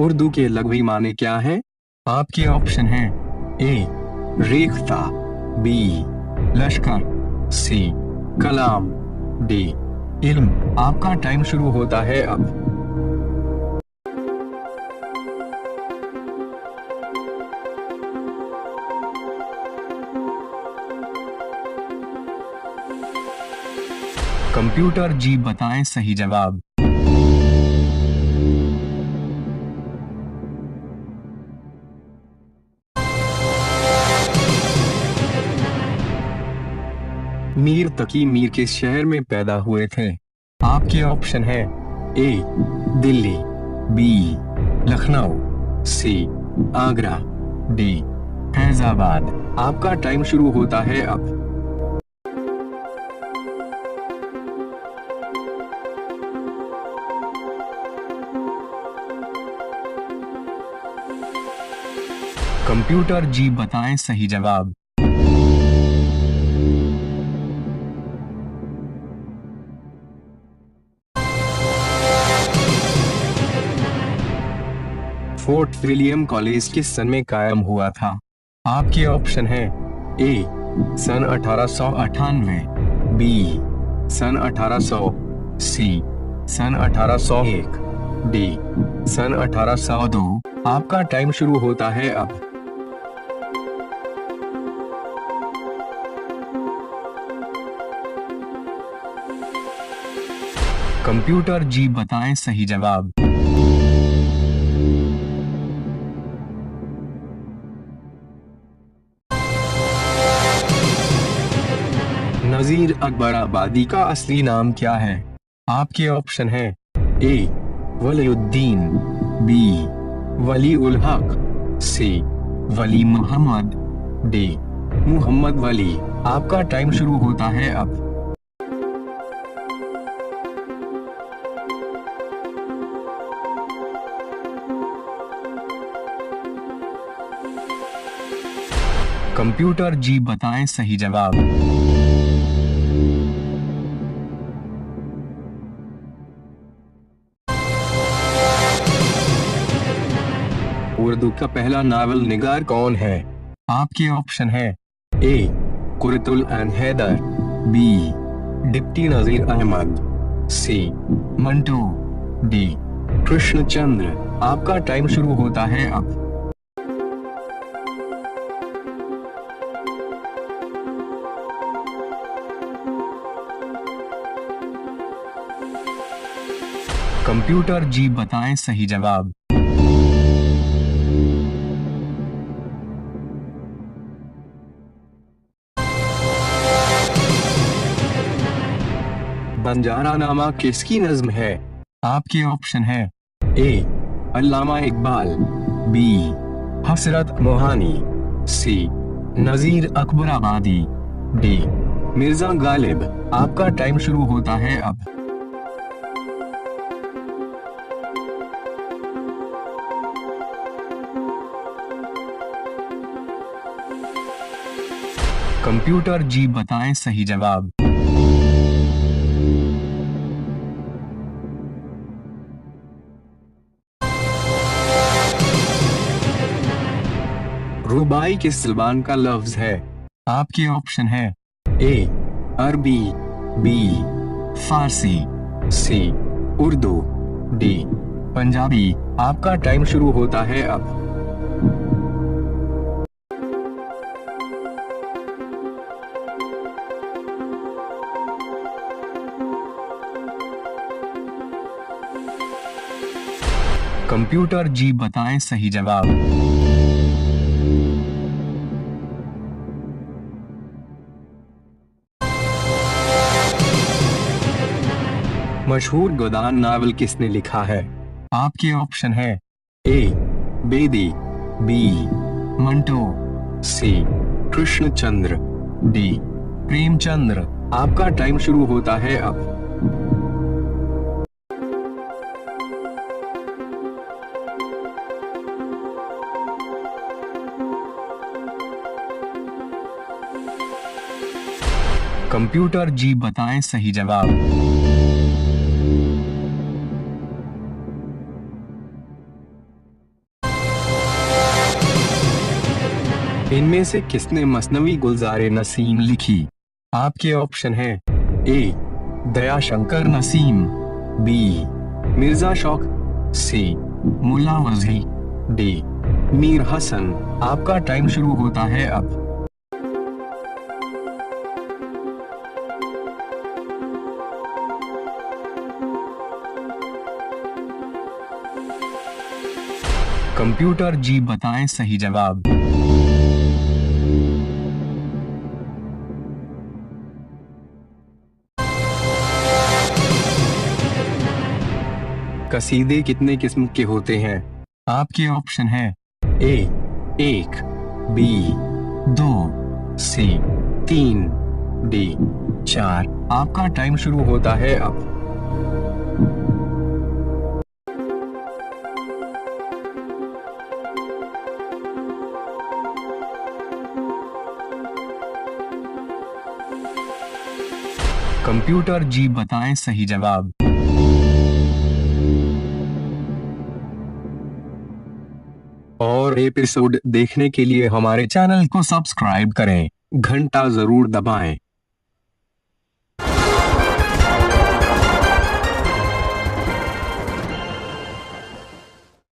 उर्दू के लघवी माने क्या है? आपके ऑप्शन हैं ए रेख्ता, बी लश्कर, सी कलाम, डी इल्म। आपका टाइम शुरू होता है अब। कंप्यूटर जी बताएं सही जवाब। मीर तकी मीर किस शहर में पैदा हुए थे? आपके ऑप्शन है ए दिल्ली, बी लखनऊ, सी आगरा, डी फैजाबाद। आपका टाइम शुरू होता है अब। कंप्यूटर जी बताएं सही जवाब। फोर्ट विलियम कॉलेज किस सन में कायम हुआ था? आपके ऑप्शन है ए सन 1898, बी सन 1800, सी सन 1801, डी सन 1802। आपका टाइम शुरू होता है अब। कंप्यूटर जी बताएं सही जवाब। नजीर अकबर आबादी का असली नाम क्या है? आपके ऑप्शन है ए वलीउद्दीन, बी वली उल हक, सी वली मोहम्मद, डी मोहम्मद वली। आपका टाइम शुरू होता है अब। कंप्यूटर जी बताएं सही जवाब। उर्दू का पहला नावल निगार कौन है? आपके ऑप्शन है ए Qurratul N Haider, B deputy Nazir Ahmad, सी मंटू, डी कृष्णचंद्र। आपका टाइम शुरू होता है अब। कंप्यूटर जी बताएं सही जवाब। बंजारा नामा किसकी नज्म है? आपके ऑप्शन है ए अल्लामा इकबाल, बी हसरत मोहानी, सी नजीर अकबर आबादी, डी मिर्जा गालिब। आपका टाइम शुरू होता है अब। कंप्यूटर जी बताएं सही जवाब। रुबाई किस ज़ुबान का लफ्ज है? आपके ऑप्शन है ए अरबी, बी फारसी, सी उर्दू, डी पंजाबी। आपका टाइम शुरू होता है अब। कंप्यूटर जी बताएं सही जवाब। मशहूर गोदान नावल किसने लिखा है? आपके ऑप्शन है ए बेदी, बी मंटो, सी कृष्णचंद्र, डी प्रेमचंद्र। आपका टाइम शुरू होता है अब। कंप्यूटर जी बताएं सही जवाब। इनमें से किसने मसनवी गुलज़ारे नसीम लिखी? आपके ऑप्शन है ए दयाशंकर नसीम, बी मिर्जा शौक, सी मुल्ला वजी, डी मीर हसन। आपका टाइम शुरू होता है अब। कंप्यूटर जी बताएं सही जवाब। कसीदे कितने किस्म के होते हैं? आपके ऑप्शन है ए एक, बी दो, सी तीन, डी चार। आपका टाइम शुरू होता है अब। कंप्यूटर जी बताएं सही जवाब। और एपिसोड देखने के लिए हमारे चैनल को सब्सक्राइब करें, घंटा जरूर दबाएं।